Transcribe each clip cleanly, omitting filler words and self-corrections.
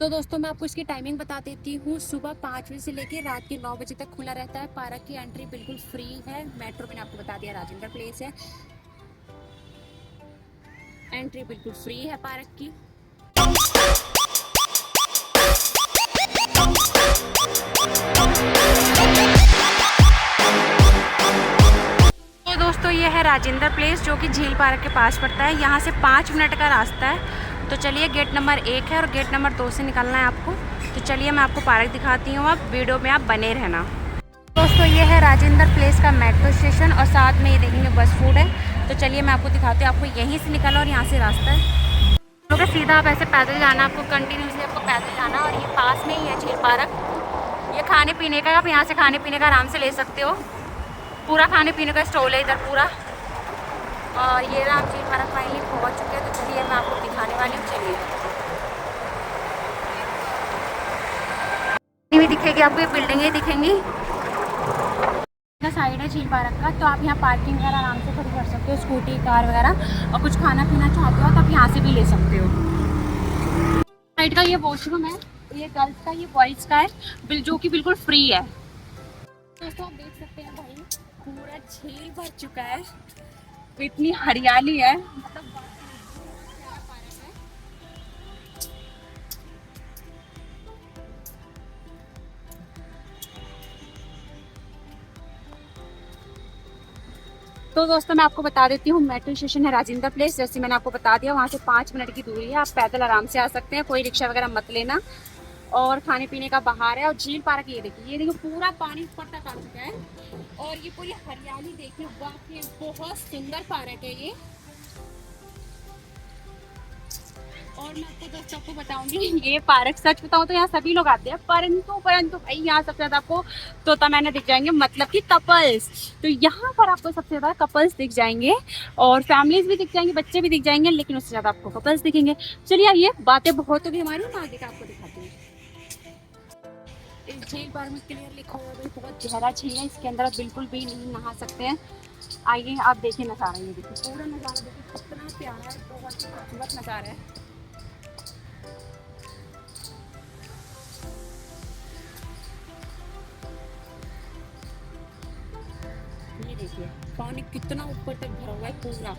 तो दोस्तों मैं आपको इसकी टाइमिंग बता देती हूँ। सुबह 5 बजे से लेकर रात के 9 बजे तक खुला रहता है। पार्क की एंट्री बिल्कुल फ्री है। मेट्रो मैंने आपको बता दिया राजेंद्र प्लेस है। एंट्री बिल्कुल फ्री है पार्क की। तो दोस्तों ये है राजेंद्र प्लेस जो कि झील पार्क के पास पड़ता है। यहाँ से 5 मिनट का रास्ता है। तो चलिए गेट नंबर 1 है और गेट नंबर 2 से निकलना है आपको। तो चलिए मैं आपको पार्क दिखाती हूँ। अब वीडियो में आप बने रहना। दोस्तों ये है राजेंद्र प्लेस का मेट्रो स्टेशन और साथ में ये देखेंगे बस फूड है। तो चलिए मैं आपको दिखाती हूँ। आपको यहीं से निकलना और यहाँ से रास्ता है क्योंकि सीधा आप ऐसे पैदल जाना, आपको कंटिन्यूसली आपको पैदल जाना। और ये पास में ही है झील पार्क। ये खाने पीने का, आप यहाँ से खाने पीने का आराम से ले सकते हो। पूरा खाने पीने का स्टॉल है इधर पूरा। और ये राम झील पार्क फाइनली पहुँच चुके हैं। तो चलिए मैं आपको दिखाने वाली हूँ। चलिए भी दिखेगी आपको, ये बिल्डिंगें दिखेंगी। साइड है झील पार्क का। तो आप यहाँ पार्किंग वगैरह आराम से खड़ी कर सकते हो, स्कूटी कार वगैरह। और कुछ खाना पीना चाहते हो तो आप यहाँ से भी ले सकते हो। साइड का ये वॉशरूम है, ये गर्ल्स का, ये बॉयज़ का है, जो कि बिल्कुल फ्री है। दोस्तों आप देख सकते हैं भाई पूरा झील भर चुका है। इतनी हरियाली है, मतलब तो दोस्तों मैं आपको बता देती हूँ। मेट्रो स्टेशन है राजेंद्र प्लेस, जैसे मैंने आपको बता दिया। वहाँ से 5 मिनट की दूरी है। आप पैदल आराम से आ सकते हैं, कोई रिक्शा वगैरह मत लेना। और खाने पीने का बाहर है। और झील पार्क ये देखिए पूरा पानी ऊपर तक आ चुका है। और ये पूरी हरियाली देखिए, वाकई बहुत सुंदर पार्क है ये। और मैं आपको दोस्तों आपको बताऊंगी, ये पार्क सच बताऊं तो यहाँ सभी लोग आते हैं, परंतु भाई यहाँ सबसे ज्यादा आपको तोता मैना दिख जाएंगे, मतलब कि कपल्स। तो यहाँ पर आपको सबसे ज्यादा कपल्स दिख जाएंगे और फैमिलीज भी दिख जाएंगे, बच्चे भी दिख जाएंगे, लेकिन उससे ज्यादा आपको कपल्स दिखेंगे। चलिए ये बातें बहुत होगी हमारी, मैं आगे का आपको दिखाती हूँ। इस झील पार्क में क्लियर लिखा हुआ है, बहुत गहरा झील है, इसके अंदर आप बिल्कुल भी नहीं नहा सकते हैं। आइए आप देखिए नज़ारा, ये देखिए पूरा नज़ारा देखिए कितना प्यारा है, बहुत ही खूबसूरत नज़ारा है। ये देखिए पानी कितना ऊपर तक भरा हुआ है पूरा।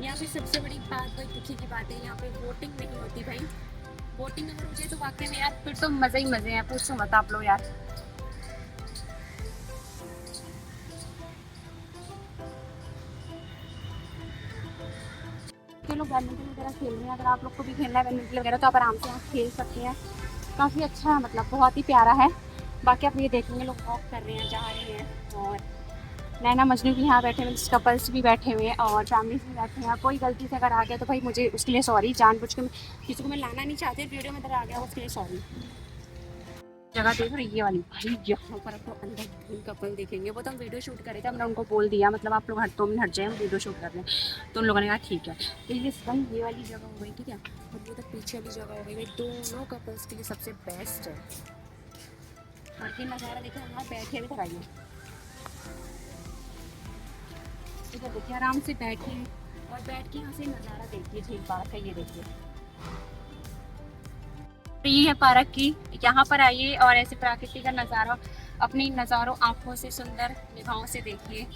यहाँ पे सबसे बड़ी बात भाई दुखी की बात है, यहाँ पे बोटिंग नहीं होती भाई। बोटिंग अगर हो जाए तो वाकई में यार फिर तो मज़े ही मज़े हैं, पूछो मत आप लोग यार। के लोग बैडमिंटन वगैरह खेल रहे हैं, अगर आप लोग को भी खेलना है बैडमिंटन वगैरह तो आप आराम से यहाँ खेल सकते हैं। काफ़ी अच्छा है, मतलब बहुत ही प्यारा है। बाकी आप ये देखेंगे लोग वॉक कर रहे हैं, जा रहे हैं। और नैना मजनू भी यहाँ बैठे हुए, कपल्स भी बैठे हुए हैं और फैमिलीज भी बैठे हैं। कोई गलती से अगर आ गया तो भाई मुझे उसके लिए सॉरी, जानबूझ के किसी को मैं लाना नहीं चाहती, वीडियो में अगर आ गया उसके लिए सॉरी। जगह देख रही ये वाली भाई, यहाँ पर आपको अंदर 2 कपल दिखेंगे। वो तो हम वीडियो शूट कर रहे थे, हमने उनको बोल दिया मतलब आप लोग हट 2 मिनट हट जाए, हम वीडियो शूट कर रहे हैं। तो उन लोगों ने कहा ठीक है। तो ये वाली जगह हो गई, ठीक है। और ये तो पीछे वाली जगह हो गई, दोनों कपल्स के लिए सबसे बेस्ट है। और ये नज़ारा देखिए, वहाँ बैठे हुए कराइए, इधर देखिए आराम से बैठिए और बैठ के यहाँ से नज़ारा देखिए झील पार्क का। ये देखिए ये है पार्क की, यहाँ पर आइए और ऐसे प्रकृति का नज़ारा अपनी नज़ारों आँखों से, सुंदर निगाहों से देखिए।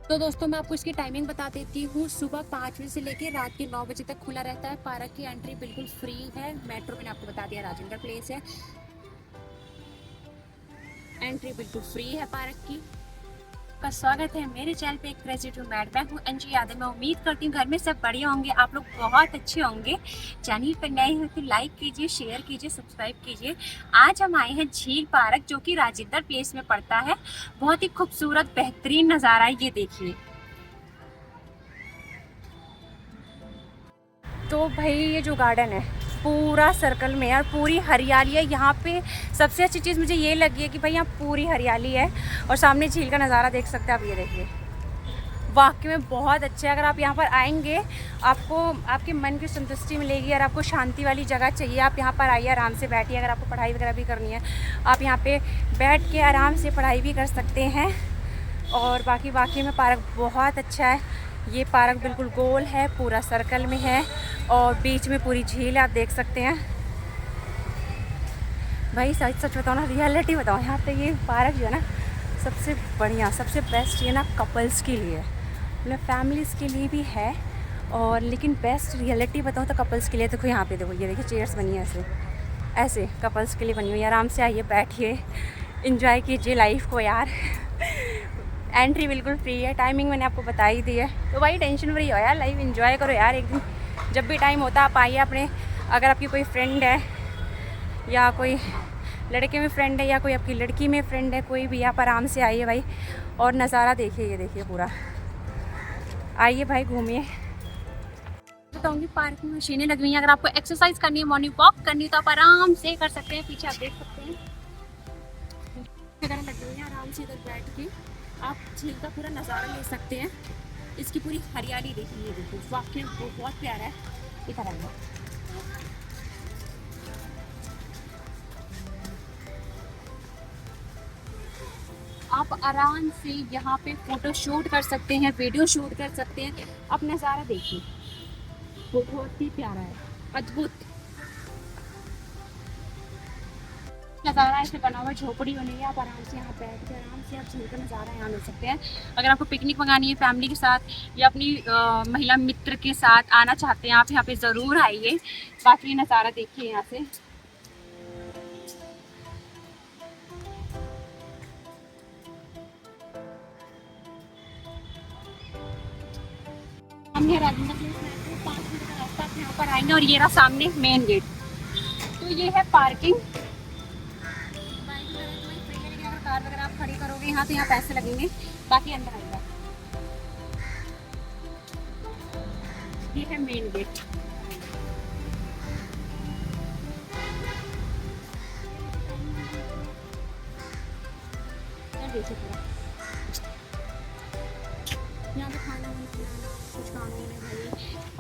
तो दोस्तों मैं आपको इसकी टाइमिंग बता देती हूँ। सुबह 5 बजे से लेकर रात के 9 बजे तक खुला रहता है। पार्क की एंट्री बिल्कुल फ्री है। मेट्रो मैंने आपको बता दिया राजेंद्र प्लेस है। एंट्री बिल्कुल फ्री है पार्क की। आपका स्वागत है मेरे चैनल पे, एक क्रेजी टू मैड। मैं हूँ अंजी यादव। मैं उम्मीद करती हूँ घर में सब बढ़िया होंगे, आप लोग बहुत अच्छे होंगे। चैनल पर नए हैं तो लाइक कीजिए, शेयर कीजिए, सब्सक्राइब कीजिए। आज हम आए हैं झील पार्क जो कि राजेंद्र प्लेस में पड़ता है। बहुत ही खूबसूरत बेहतरीन नज़ारा है, ये देखिए। तो भाई ये जो गार्डन है पूरा सर्कल में और पूरी हरियाली है यहाँ पे। सबसे अच्छी चीज़ मुझे ये लगी है कि भाई यहाँ पूरी हरियाली है और सामने झील का नज़ारा देख सकते हैं आप, ये देखिए वाकई में बहुत अच्छा है। अगर आप यहाँ पर आएंगे आपको आपके मन की संतुष्टि मिलेगी और आपको शांति वाली जगह चाहिए, आप यहाँ पर आइए, आराम से बैठिए। अगर आपको पढ़ाई वगैरह भी करनी है आप यहाँ पे बैठ के आराम से पढ़ाई भी कर सकते हैं। और बाकी में पार्क बहुत अच्छा है। ये पार्क बिल्कुल गोल है, पूरा सर्कल में है और बीच में पूरी झील आप देख सकते हैं। भाई सच सच बताओ ना, रियलिटी बताओ, यहाँ पे ये पार्क जो है ना सबसे बढ़िया, सबसे बेस्ट ये ना कपल्स के लिए, मतलब फैमिलीज़ के लिए भी है, और लेकिन बेस्ट रियलिटी बताऊँ तो कपल्स के लिए। देखो यहाँ पे, देखो ये देखिए चेयर्स बनी है ऐसे, ऐसे कपल्स के लिए बनी हुई है। आराम से आइए, बैठिए, इंजॉय कीजिए लाइफ को यार। एंट्री बिल्कुल फ्री है, टाइमिंग मैंने आपको बता ही दी है, तो भाई टेंशन फ्री हो यार, लाइफ इंजॉय करो यार। एक दिन जब भी टाइम होता आप आइए अपने, अगर आपकी कोई फ्रेंड है या कोई लड़के में फ्रेंड है या कोई आपकी लड़की में फ्रेंड है, कोई भी, आप आराम से आइए भाई और नज़ारा देखिए। ये देखिए पूरा, आइए भाई घूमिए। बताऊँगी पार्क में मशीनें लगी हुई हैं, अगर आपको एक्सरसाइज करनी है, मॉर्निंग वॉक करनी है तो आप आराम से कर सकते हैं। पीछे आप देख सकते हैं वगैरह लगी हुई है, आराम से इधर बैठ के आप झील का पूरा नज़ारा ले सकते हैं। इसकी पूरी हरियाली देखिए, ये देखिए वाकई बहुत प्यारा है। इधर आइए, आप आराम से यहाँ पे फोटो शूट कर सकते हैं, वीडियो शूट कर सकते हैं। आप नज़ारा देखिए, बहुत ही प्यारा है, अद्भुत नज़ारा। ऐसे बना हुआ झोपड़ी बनी है, आप आराम से यहाँ बैठ के आराम से आप झील का नज़ारा यहाँ ले सकते हैं। अगर आपको पिकनिक मंगानी है फैमिली के साथ या अपनी महिला मित्र के साथ आना चाहते हैं, आप यहाँ पे ज़रूर आइए। बाकी नज़ारा देखिए यहाँ से। हम यहाँ राजेंद्र प्लेस में आए थे, 5 मिनट का रास्ता आप यहाँ पर आएंगे और ये रहा सामने मेन गेट। तो ये है पार्किंग। बाइक वगैरह कोई फ्री है, लेकिन अगर कार वगैरह आप खड़ी करोगे यहाँ तो यहाँ पैसे लगेंगे, बाकी अंदर आएगा। ये है मेन गेट। देखिए पूरा यहाँ पे खाना वाना बनाना कुछ कानून है भाई,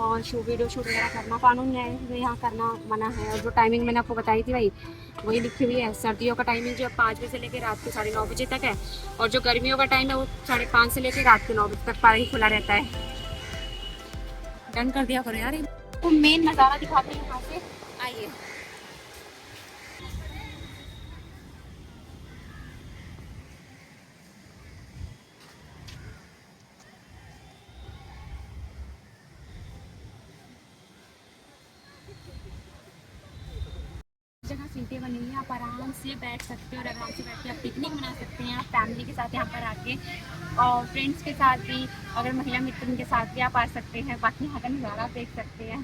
और वीडियो शूट वगैरह करना कानून है, यहाँ करना मना है। और जो टाइमिंग मैंने आपको बताई थी भाई वही लिखी हुई है। सर्दियों का टाइमिंग जो है 5 बजे से लेकर रात के 9:30 बजे तक है, और जो गर्मियों का टाइम है वो 5:30 से लेकर रात के 9 बजे तक पार्किंग खुला रहता है। डन कर दिया करो यार। तो मेन नज़ारा दिखाते हैं यहाँ से, आइए। जगह सीटें बनी हुई हैं, आप आराम से बैठ सकते हो और आराम से बैठ के आप पिकनिक मना सकते हैं। आप फैमिली के साथ यहाँ पर आके, और फ्रेंड्स के साथ भी, अगर महिला मित्र के साथ भी आप आ सकते हैं। बाकी यहाँ का नज़ारा देख सकते हैं।